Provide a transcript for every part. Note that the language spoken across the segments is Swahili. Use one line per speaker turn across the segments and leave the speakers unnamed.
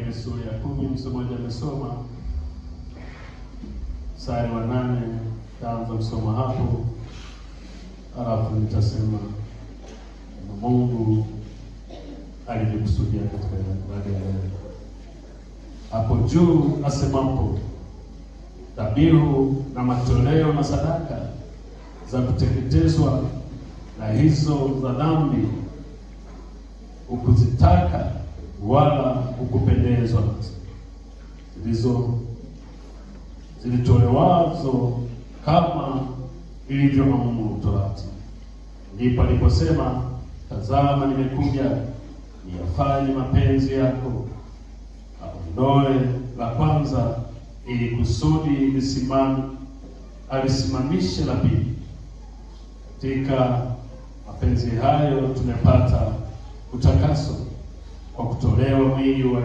ile sura ya 10 msomaji amesoma mstari wa 8, taanza kusoma hapo, alafu nitasema Mungu alivyokusudia katika baada ya leo. Hapo juu asemapo, dhabihu na matoleo na sadaka za kuteketezwa na hizo za dhambi ukuzitaka wala ukupendezwa, zilitolewazo kama ilivyoamuru Torati. Ndipo aliposema, tazama nimekuja niyafanye mapenzi yako, aondoe la kwanza ili kusudi alisimamishe la pili. Katika mapenzi hayo tumepata utakaso kwa kutolewa mwili wa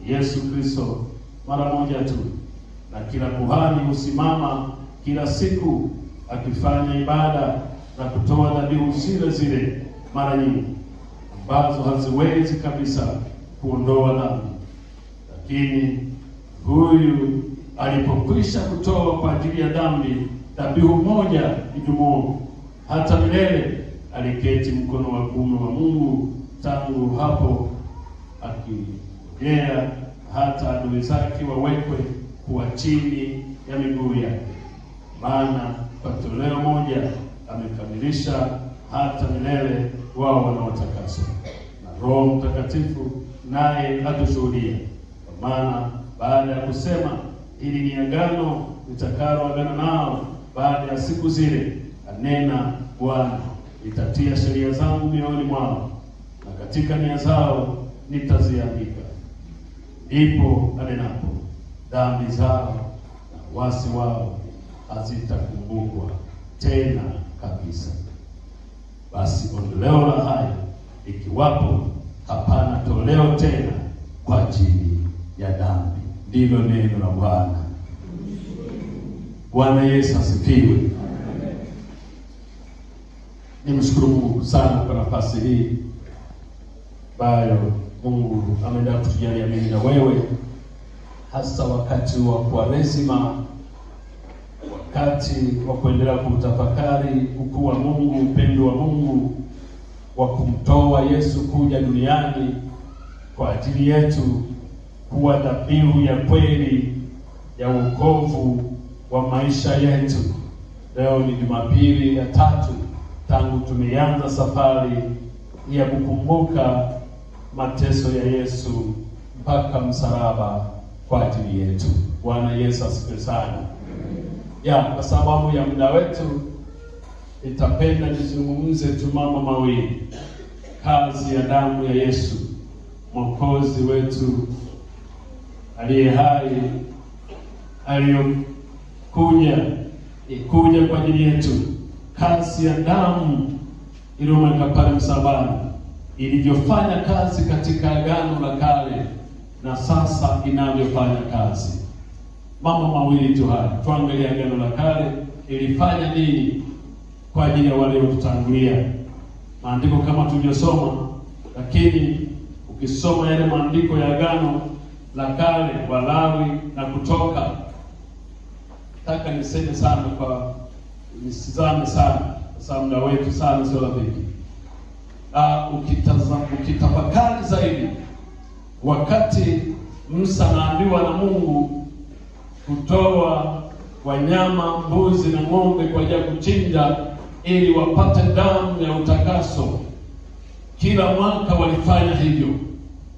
Yesu Kristo mara moja tu, na kila kuhani husimama kila siku akifanya ibada na kutoa dhabihu zile mara nyingi ambazo haziwezi kabisa kuondoa dhambi. Lakini huyu alipokwisha kutoa kwa ajili ya dhambi dhabihu moja idumuo hata milele, aliketi mkono wa kuume wa Mungu. Tangu hapo akingojea hata adui zake wawekwe kuwa chini ya miguu yake. Maana kwa toleo moja amekamilisha hata milele wao wanaotakaswa. Na Roho Mtakatifu naye atushuhudia. Kwa maana baada ya kusema, hili ni agano nitakaloagana nao baada ya siku zile, anena Bwana, nitatia sheria zangu mioyoni mwao, na katika nia zao nitaziandika. Ndipo anenapo, dhambi zao na wasi wao hazitakumbukwa tena kabisa. Basi ondoleo la hayo, ikiwapo hapana toleo tena kwa ajili ya dhambi. Ndilo neno la Bwana. Bwana Yesu asifiwe. Nimshukuru Mungu sana kwa nafasi hii ambayo Mungu ameenda kutujalia mimi na wewe, hasa wakati wa Kwaresima, wakati wa kuendelea kutafakari ukuu wa Mungu, upendo wa Mungu wa kumtoa Yesu kuja duniani kwa ajili yetu kuwa dhabihu ya kweli ya wokovu wa maisha yetu. Leo ni Jumapili ya 3 tangu tumeanza safari ya kukumbuka mateso ya Yesu mpaka msalaba kwa ajili yetu. Bwana Yesu asifiwe sana. Kwa sababu ya muda wetu, nitapenda nizungumze tu mambo mawili. Kazi ya damu ya Yesu Mwokozi wetu aliye hai, kuja kwa ajili yetu. Kazi ya damu iliyomwagika pale msalabani, ilivyofanya kazi katika agano la kale na sasa inavyofanya kazi. Mambo mawili tu haya. Tuangalie agano la kale ilifanya nini kwa ajili ya wale waliotutangulia. Maandiko kama tulivyosoma, lakini ukisoma yale maandiko ya agano la kale, Walawi na Kutoka, nataka niseme sana kwa nisizame sana sababu muda wetu sana sio rafiki. Ukitafakari zaidi, wakati Musa anaambiwa na Mungu kutoa wanyama, mbuzi na ng'ombe kwa ajili ya kuchinja ili wapate damu ya utakaso, kila mwaka walifanya hivyo.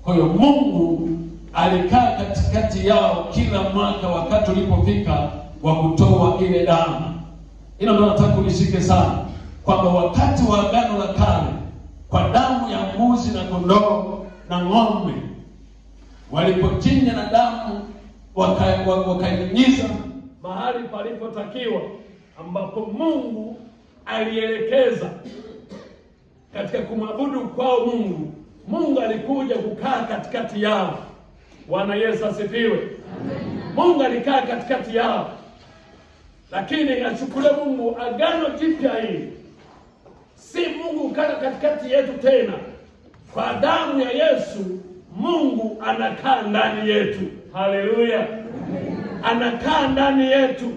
Kwa hiyo Mungu alikaa katikati yao kila mwaka wakati ulipofika wa kutoa ile damu. Hilo ndio nataka ulishike sana, kwamba wakati wa agano la kale, kwa damu ya mbuzi na kondoo na ng'ombe, walipochinja na damu wakainyunyiza mahali palipotakiwa, ambapo Mungu alielekeza katika kumwabudu kwao Mungu. Mungu alikuja kukaa katikati yao. Bwana Yesu asifiwe. Mungu alikaa katikati yao. Lakini achukue Mungu agano jipya hili, si Mungu kaa katikati yetu tena. Kwa damu ya Yesu Mungu anakaa ndani yetu. Haleluya. Anakaa ndani yetu.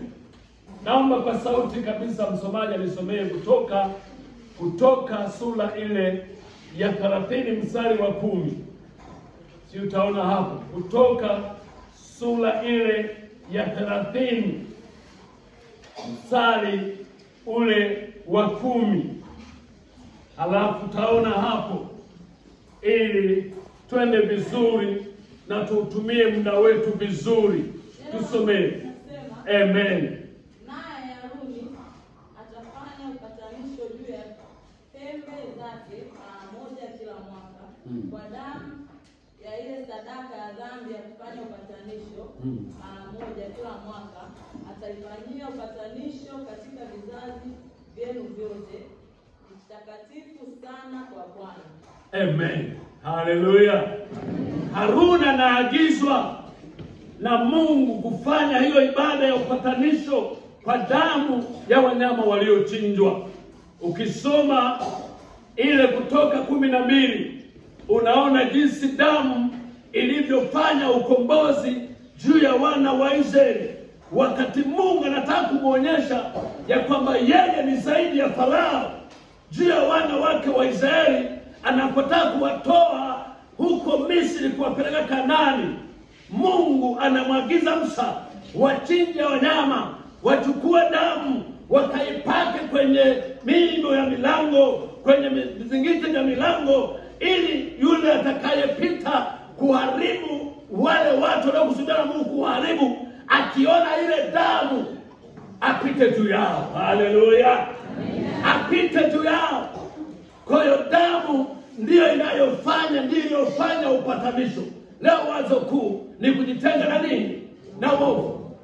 Naomba kwa sauti kabisa msomaji anisomee Kutoka sura ile ya 30 mstari wa 10. Si utaona hapo. Kutoka sura ile ya 30 mstari ule wa 10. Halafu utaona hapo ili twende vizuri na tuutumie muda wetu vizuri. Tusomee. Amen.
Naye Haruni atafanya upatanisho juu ya pembe zake mara moja kila mwaka kwa damu ya ile sadaka ya dhambi ya kufanya upatanisho mara moja kila mwaka. Ataifanyia upatanisho katika vizazi vyenu vyote. Mtakatifu sana kwa Bwana.
Amen. Haleluya. Haruni anaagizwa na Mungu kufanya hiyo ibada ya upatanisho kwa damu ya wanyama waliochinjwa. Ukisoma ile Kutoka 12 unaona jinsi damu ilivyofanya ukombozi juu ya wana wa Israeli. Wakati Mungu anataka kumuonyesha ya kwamba yeye ni zaidi ya Farao juu ya wana wake wa Israeli, anapotaka kuwatoa huko Misri kuwapeleka Kanaani, Mungu anamwagiza Musa wachinje wanyama, wachukue damu, wakaipake kwenye miimo ya milango, kwenye vizingiti vya milango, ili yule atakayepita kuharibu wale watu wanaokusudia Mungu kuharibu, akiona ile damu apite juu yao. Haleluya. Apite juu yao. Kwa hiyo damu ndiyo iliyofanya upatanisho. Leo wazo kuu ni kujitenga na nini? Na uovu.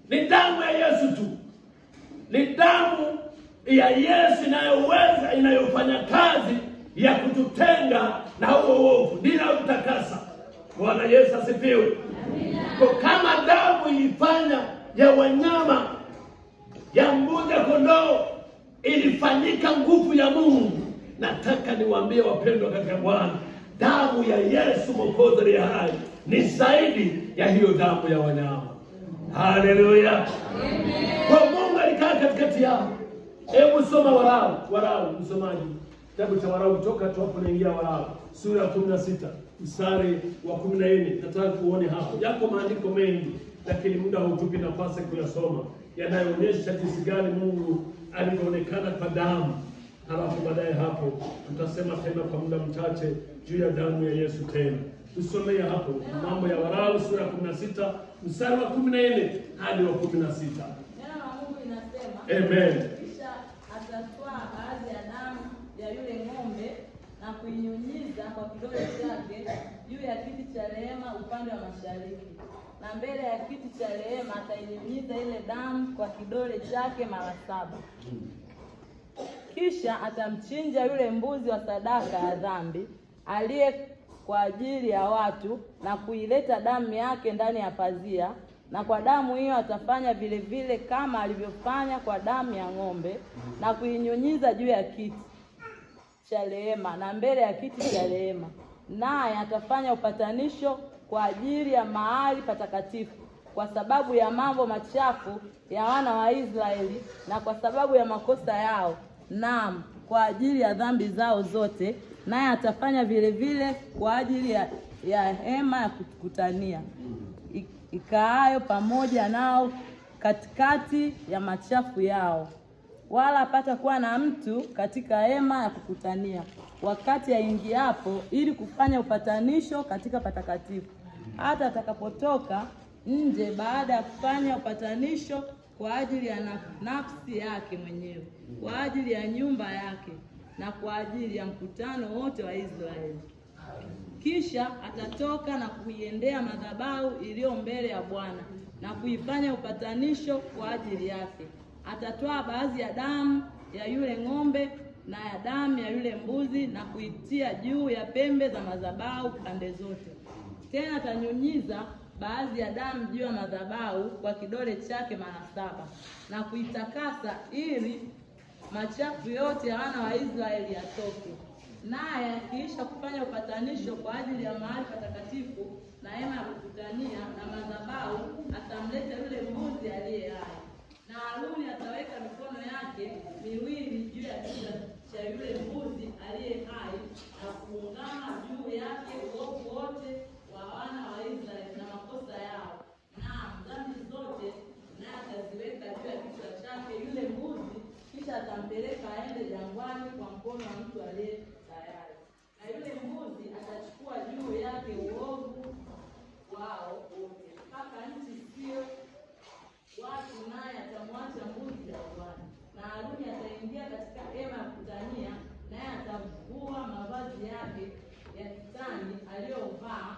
Ni damu ya Yesu tu. Ni damu ya Yesu inayofanya kazi ya kututenga na huo uovu. Ndilo utakasa. Bwana Yesu asifiwe. Kwa kama damu ilifanya ya wanyama, ya mbuzi, ya kondoo, ilifanyika nguvu ya Mungu, nataka niwaambie wapendwa katika Bwana, damu ya Yesu Mwokozi aliye hai ni zaidi ya hiyo damu ya wanyama. Haleluya. Kwa Mungu alikaa katikati yao. Hebu soma Walawi msomaji. Kitabu cha Walawi kutoka hapo naingia Walawi sura ya 16 mstari wa 14. Nataka kuone hapo. Yako maandiko mengi lakini muda hautupi nafasi kuyasoma, yanayoonyesha jinsi gani Mungu alivyoonekana kwa damu. Halafu baadaye hapo tutasema tena kwa muda mchache juu ya damu ya Yesu tena. Tusomee hapo Mambo ya Walawi sura ya 16 mstari wa 14 hadi wa 16.
Neno la Mungu linasema,
Amen.
Kisha atatwaa baadhi ya damu ya yule ng'ombe na kuinyunyiza kwa kidole chake juu ya kiti cha rehema upande wa mashariki, na mbele ya kiti cha rehema atainyunyiza ile damu kwa kidole chake mara 7. Kisha atamchinja yule mbuzi wa sadaka ya dhambi aliye kwa ajili ya watu, na kuileta damu yake ndani ya pazia, na kwa damu hiyo atafanya vile vile kama alivyofanya kwa damu ya ng'ombe, na kuinyunyiza juu ya kiti cha rehema na mbele ya kiti cha rehema. Naye atafanya upatanisho kwa ajili ya mahali patakatifu, kwa sababu ya mambo machafu ya wana wa Israeli na kwa sababu ya makosa yao, naam, kwa ajili ya dhambi zao zote. Naye atafanya vile vile kwa ajili ya hema ya kukutania ikaayo pamoja nao katikati ya machafu yao. Wala hapata kuwa na mtu katika hema ya kukutania wakati aingiapo ili kufanya upatanisho katika patakatifu, hata atakapotoka nje baada ya kufanya upatanisho kwa ajili ya nafsi yake mwenyewe, kwa ajili ya nyumba yake, na kwa ajili ya mkutano wote wa Israeli. Kisha atatoka na kuiendea madhabahu iliyo mbele ya Bwana na kuifanya upatanisho kwa ajili yake. Atatoa baadhi ya damu ya yule ng'ombe na ya damu ya yule mbuzi na kuitia juu ya pembe za madhabahu pande zote. Tena atanyunyiza baadhi ya damu juu ya madhabahu kwa kidole chake mara 7 na kuitakasa ili machafu yote ya wana wa Israeli yatoke. naye akiisha kufanya upatanisho kwa ajili ya mahali patakatifu na hema ya kukutania na madhabahu, atamleta yule mbuzi aliye hai. Na Haruni ataweka mikono yake miwili juu ya kichwa cha yule mbuzi aliye hai na kuungama juu yake uovu wote wa wana wa Israeli na makosa yao na dhambi zote, naye ataziweka juu ya kichwa chake yule mbuzi, kisha atampeleka aende jangwani kwa mkono wa mtu aliye tayari. Na yule mbuzi atachukua juu yake uovu wao wote mpaka nchi sio watu, naye atamwacha mbuzi jangwani. Na Haruni ataingia katika hema ya kukutania, naye atavua mavazi yake ya kitani aliyovaa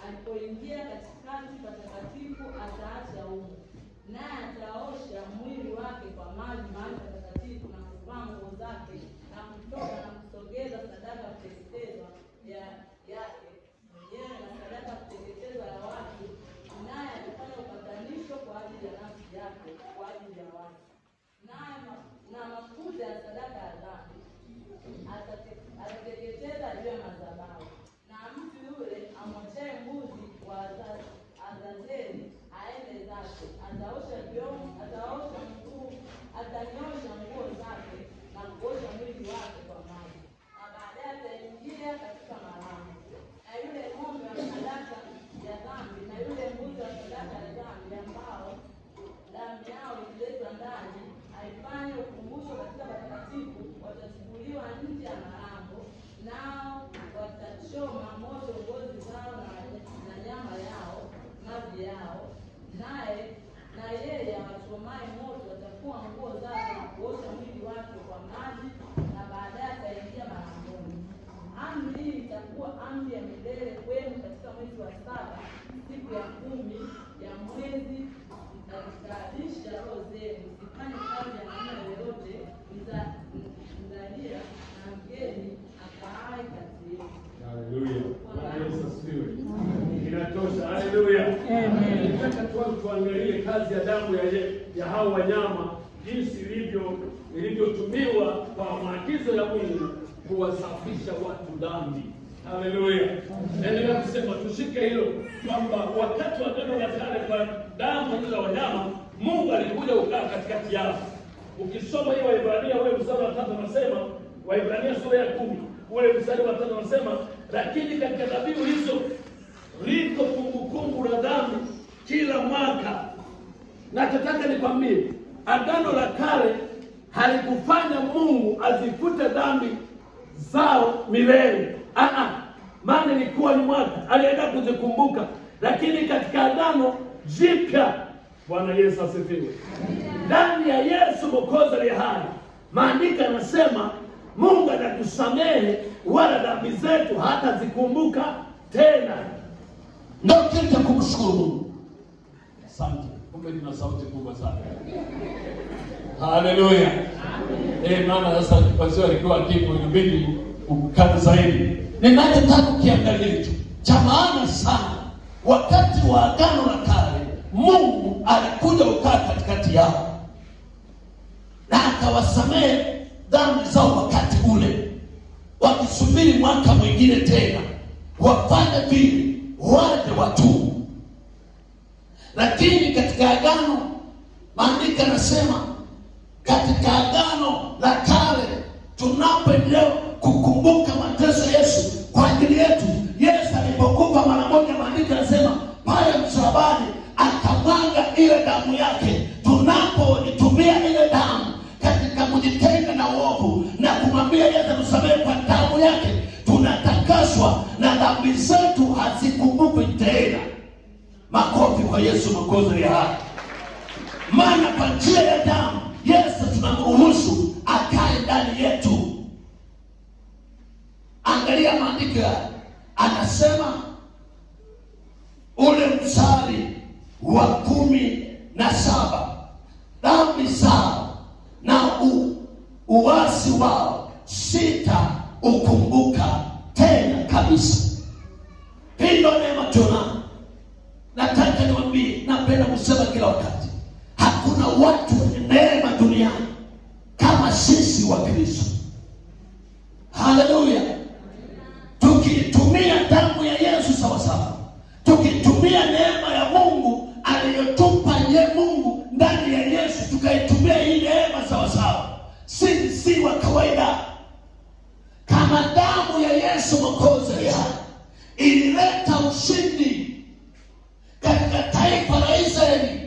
alipoingia katikati patakatifu, ataacha umu. Naye ataosha mwili wake kwa maji mahali patakatifu na kuvaa nguo zake na kutoka na kusogeza sadaka kuteketezwa yake mwenyewe na sadaka kuteketezwa ya watu, naye atafanya upatanisho kwa ajili ya nafsi yake kwa ajili ya watu. Naye na mafuta ya sadaka ya dhambi atateketeza juu ya madhabahu. Na mtu yule amwachaye mbuzi wa Azazeli aende zake, atanyosha nguo zake na kuosha mwili wake kwa maji, na baadaye ataingia katika malango. Na yule ng'ombe wa sadaka ya dhambi na yule mbuzi wa sadaka ya dhambi ambao damu yao ililetwa ndani aifanye ukumbusho katika patakatifu, watachukuliwa nje ya malango, nao watachoma moto ngozi zao na nyama yao mavi yao, na yeye awachomaye moto atafua nguo zake na kuosha mwili wake kwa maji, na baadaye ataingia malangoni. Amri hii itakuwa amri ya milele kwenu katika mwezi wa 7 siku ya 10 ya mwezi, mtazitaabisha roho zenu, msifanye kazi ya namna yoyote, mzalia na mgeni akaaye kati yenu.
Haleluya. Bwana Yesu asifiwe. Inatosha. Haleluya. Amen. Nataka tuangalie kazi ya damu ya hao wanyama, jinsi ilivyotumiwa kwa maagizo ya Mungu kuwasafisha watu dhambi. Haleluya. Endelea kusema, tushike hilo kwamba wakati wa Agano la Kale kwa damu za wanyama, Mungu alikuja ukaa katikati yao. Ukisoma hiyo Waebrania ule mstari wa 3 anasema, Waebrania sura ya 10 ule mstari wa 5 anasema, lakini katika dhabihu hizo liko kumbukumbu la dhambi kila mwaka. Na nataka nikwambie, Agano la Kale halikufanya Mungu azifute dhambi zao milele. Maana ilikuwa ni mwaka, alienda kuzikumbuka. Lakini katika Agano Jipya, Bwana Yesu asifiwe, ndani ya Yesu Mwokozi aliye hai, maandiko yanasema Mungu atatusamehe wala dhambi zetu hata zikumbuka tena. Ndio kitu cha kumshukuru Mungu. Asante. Kumbe tuna sauti kubwa sana. Haleluya. Maana sasa kipasio alikuwa kipo inabidi ukukata zaidi. Ninataka kukiangalia hicho cha maana sana. Wakati wa Agano la Kale, Mungu alikuja ukaa katikati yao na akawasamehe dhambi zao wakati ule, wakisubiri mwaka mwingine tena wafanye vile waje watubu. Lakini katika Agano, maandiko yanasema katika Agano la Kale tunapoendelea kukumbuka mateso ya Yesu kwa ajili yetu. Yesu alipokufa mara moja, maandiko yanasema pale msalabani akamwaga ile damu yake. Tunapoitumia ile damu katika kujitenga na uovu na kumwambia Yesu atusamehe kwa damu yake, tunatakaswa na dhambi zetu hazikumbukwi tena. Makofi kwa Yesu Mwokozi aliye hai. Maana kwa njia ya damu Yesu tunamruhusu akae ndani yetu. Angalia maandiko anasema ule mstari wa 17, dhambi zao na uasi wao sitaukumbuka tena kabisa. Hilo neema tunayo. Nataka niwaambie, napenda kusema kila wakati, hakuna watu wenye neema duniani kama sisi wa Kristo. Haleluya.
tukitumia neema ya Mungu aliyotupa Mungu ndani ya Yesu, tukaitumia hii neema sawa sawa, si wa kawaida. Kama damu ya Yesu Mwokozi ilileta ushindi katika taifa la Israeli,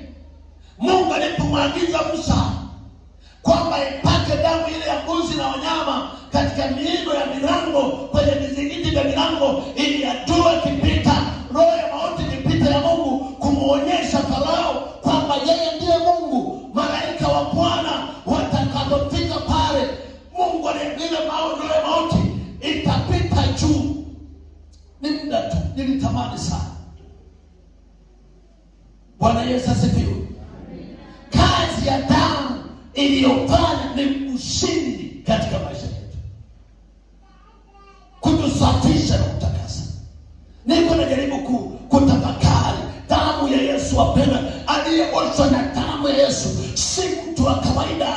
Mungu alipomwagiza Musa kwamba ipake damu ile ya mbuzi na wanyama katika miimo ya milango, kwenye vizingiti vya milango, ili adui akipita, roho ya mauti ikipita ya Mungu, kumuonyesha Farao kwamba yeye ndiye Mungu. Malaika wa Bwana watakapofika pale, Mungu aliyebila roho ya mauti itapita juu. Ni muda tu. Nilitamani sana. Bwana Yesu asifiwe. Kazi ya damu iliyofanya ni ushindi katika maisha yetu, kutusafisha na kutakasa. Niko najaribu kutafakari damu ya Yesu wapenda, aliyeoshwa na damu ya Yesu, si mtu wa kawaida.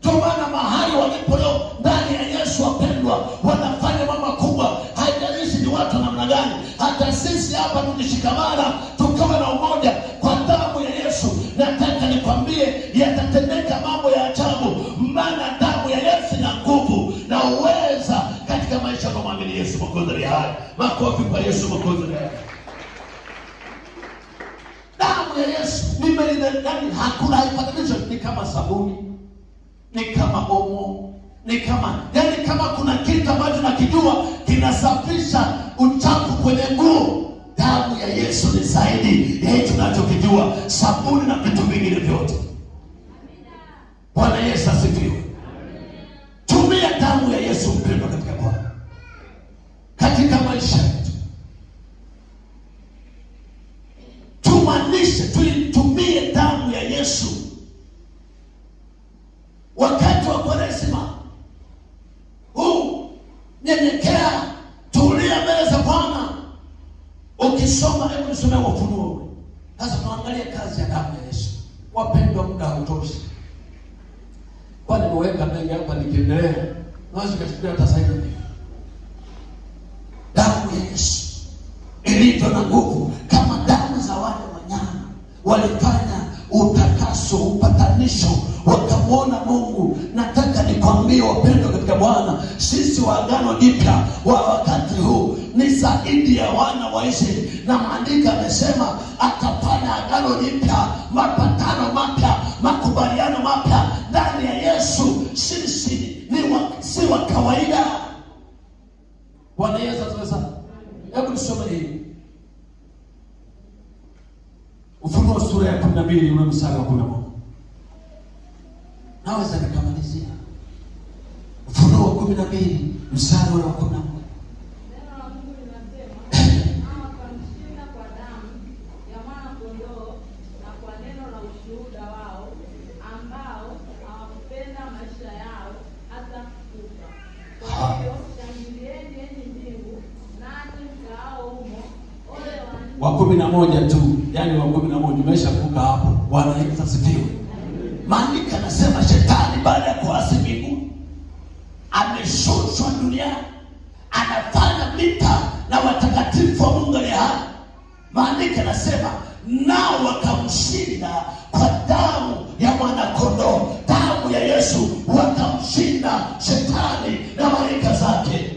Kwa maana mahali walipo leo ndani ya Yesu wapendwa, wanafanya mambo makubwa. Haijalishi ni watu namna gani, hata sisi hapa tukishikamana, tukawa na umoja kwa damu ya Yesu, nataka nikwambie yatatendeka mambo ya ajabu. Maana damu ya Yesu ina nguvu na uweza katika maisha kwa mwamini Yesu Mwokozi hai. Makofi kwa Yesu Mwokozi hai. Damu ya Yesu ndani hakuna haifananisho. Ni kama sabuni, ni kama omo, ni kama kama kuna kitu ambacho nakijua kinasafisha uchafu kwenye nguo, damu ya Yesu ni zaidi ya tunachokijua, sabuni na vitu vingine vyote. Bwana Yesu asifiwe. Tumia damu ya Yesu mpendwa katika Bwana, katika maisha yetu. Tumanishe, tuitumie damu ya Yesu wakati wa Kwaresima huu. Nyenyekea, tulia mbele za Bwana. Ukisoma, hebu nisome Ufunuo. Sasa tuangalie kazi ya damu ya Yesu. Wapendwa, muda hautoshi. Kwa nimeweka mengi hapa, nikiendelea naweza kufikiria hata sasa hivi. Damu ya Yesu ilivyo na nguvu, kama damu za wale wanyama walifanya utakaso, upatanisho, wakamwona Mungu. Nataka nikwambie wapendwa katika Bwana, sisi wa Agano Jipya wa wakati huu ni zaidi ya wana wa Israeli. Na maandiko yamesema atafanya Agano Jipya, mapatano mapya, makubaliano mapya ndani ya Yesu. Sisi si wa kawaida. Bwana Yesu asifiwe. Hebu tusome hii Ufunuo sura ya 12 ule mstari wa 11. Naweza nikamalizia Ufunuo 12 mstari wa 11.
Neno la Mungu linasema, akamshinda kwa damu ya mwana kondoo na kwa neno la ushuhuda wao, ambao hawakupenda maisha yao hata kufa. Kwa hiyo shangilieni enyi mbingu, nanyi mkaao humo. Ole
wa 11 tu, yani wa 11 umeshafuka hapo. Bwana Yesu asifiwe. Maandiko yanasema shetani baada ya kuasi mbingu ameshushwa duniani, anafanya vita na watakatifu wa Mungu aliye hai. Maandiko yanasema nao wakamshinda kwa damu ya mwana kondoo, damu ya Yesu, wakamshinda shetani na malaika zake.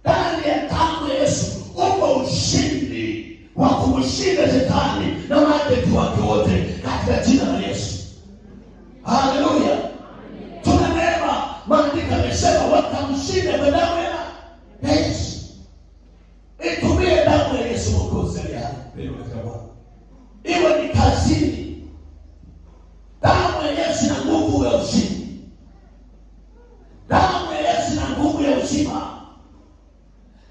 Ndani ya damu ya Yesu upo ushindi wa kumshinda shetani na maadui wake wote katika jina la Yesu. Haleluya. Tuna neema. Maandiko yamesema wakamshinda kwa damu ya Yesu. Itumie damu ya Yesu Mwokozi aliye hai. Iwe ni kazini, damu ya Yesu ina nguvu ya ushindi. Damu ya Yesu ina nguvu ya uzima.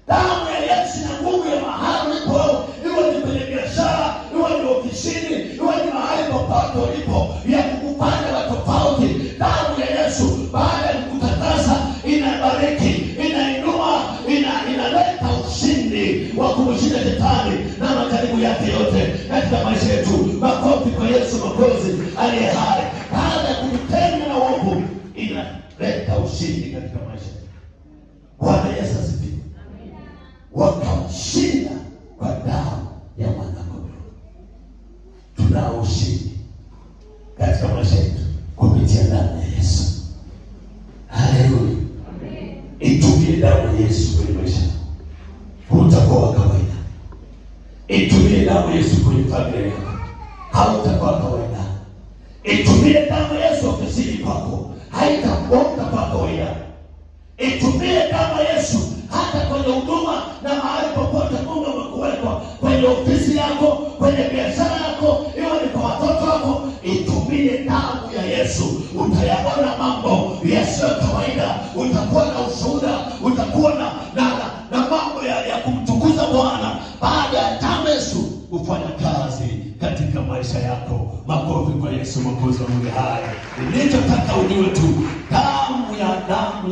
Damu ya Yesu ina nguvu ya mahali ulipo, iwe ni kwenye biashara, iwe ni ofisini, iwe ni mahali popote ulipo, ya kukufanya wa tofauti. Damu ya Yesu baada ya kukutakasa inabariki, inainua, inaleta ushindi wa kumshinda shetani na majaribu yake yote katika maisha yetu. Makofi kwa Yesu Mwokozi aliye hai. Baada ya kujitenga na uovu, inaleta ushindi katika maisha yetu. Bwana Yesu asifiwe. wakamshinda kwa damu ya mwana-kondoo. Tunao ushindi katika maisha yetu kupitia damu ya Yesu. Haleluya. Itumie damu ya Yesu kwenye maisha. Hutakuwa wa kawaida. Itumie damu ya Yesu kwenye familia yako. Hautakuwa kawaida. Itumie damu ya Yesu ofisini kwako. Haitakuwa kwa kawaida. Itumie damu ya Yesu hata kwenye huduma na mahali popote Mungu amekuweka, kwenye ofisi yako, kwenye biashara yako, iwe ni kwa watoto wako. Itumie damu ya Yesu. Utayaona mambo yasiyo kawaida. Utakuwa na ushuhuda, utakuwa na mambo ya kumtukuza Bwana baada ya damu ya Yesu kufanya kazi katika maisha yako. Makofi kwa Yesu Mwokozi wa Mungu hai. Nilichotaka ujue tu, damu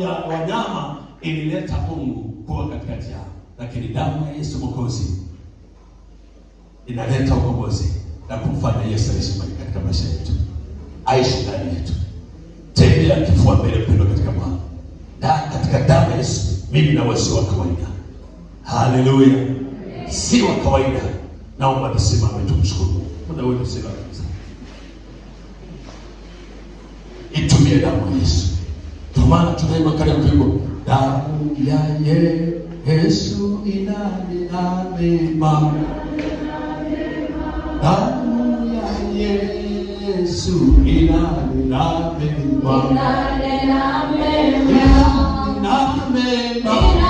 ya wanyama ilileta Mungu kuwa katikati yao, lakini damu ya Yesu Mwokozi inaleta ukombozi na kumfanya Yesu aishi katika maisha yetu, aishi ndani yetu. Tembea kifua mbele mpendo katika Bwana. Katika damu ya Yesu mimi na wewe si wa kawaida. Haleluya. Si wa kawaida. Naomba tusimame tumshukuru. Muda wetu sasa kabisa. Itumie damu ya Yesu. Tumana tunaimba kale mpigo. Damu ya Yesu inanena mema. Damu ya Yesu inanena mema. Inanena mema.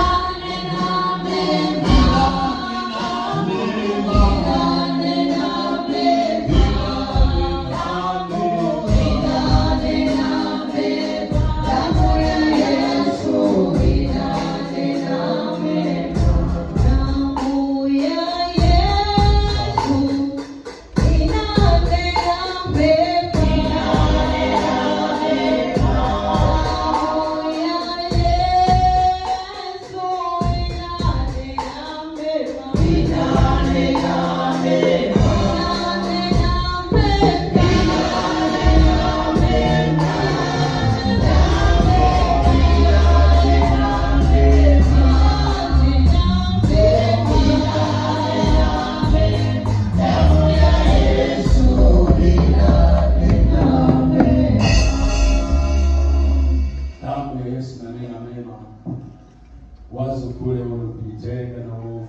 Wazo kule unapojitenga na uovu,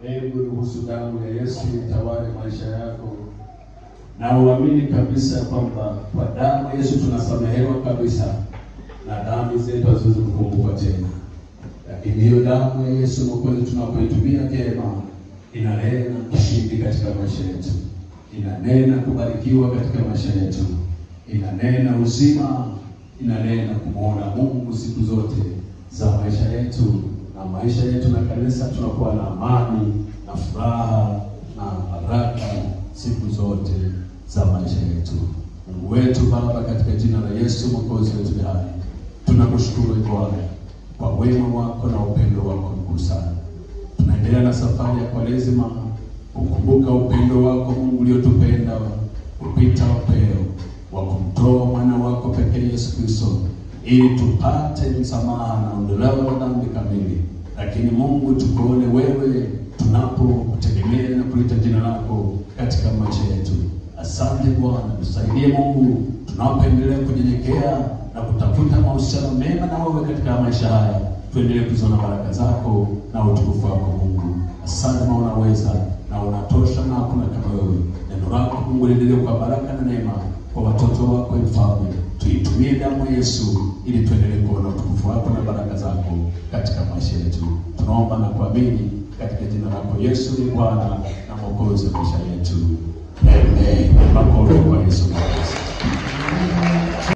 hebu ruhusu damu ya Yesu itawale maisha yako, na uamini kabisa kwamba kwa damu ya Yesu tunasamehewa kabisa na dhambi zetu haziwezi kukumbukwa tena. Lakini hiyo damu ya Yesu Mwokozi tunapoitumia vyema, inanena ushindi katika maisha yetu, inanena kubarikiwa katika maisha yetu, inanena uzima, inanena kumwona Mungu siku zote za maisha yetu, na maisha yetu na kanisa tunakuwa na amani na furaha na baraka siku zote za maisha yetu. Mungu wetu Baba, katika jina la Yesu Mwokozi wetu hai, tunakushukuru Bwana kwa wema wako na upendo wako mkuu sana. Tunaendelea na safari ya Kwaresima kukumbuka upendo wako Mungu uliotupenda kupita upeo wa kumtoa mwana wako pekee Yesu Kristo, ili tupate msamaha na ondoleo la dhambi kamili. Lakini Mungu, tukuone wewe tunapotegemea na kulita jina lako katika maisha yetu. Asante Bwana, tusaidie Mungu tunapoendelea kunyenyekea na kutafuta mahusiano mema na wewe katika maisha haya. Tuendelee kuziona baraka zako na utukufu wako Mungu. Asante maana unaweza na unatosha na hakuna kama wewe. Neno lako Mungu liendelee kwa baraka na neema kwa watoto wako Mfalme. Tuitumie damu ya Yesu ili tuendelee kuona utukufu wako na baraka zako katika maisha yetu. Tunaomba na kuamini katika jina lako Yesu ni Bwana na Mwokozi wa maisha yetu. Amen. Makofi kwa Yesu Kristo.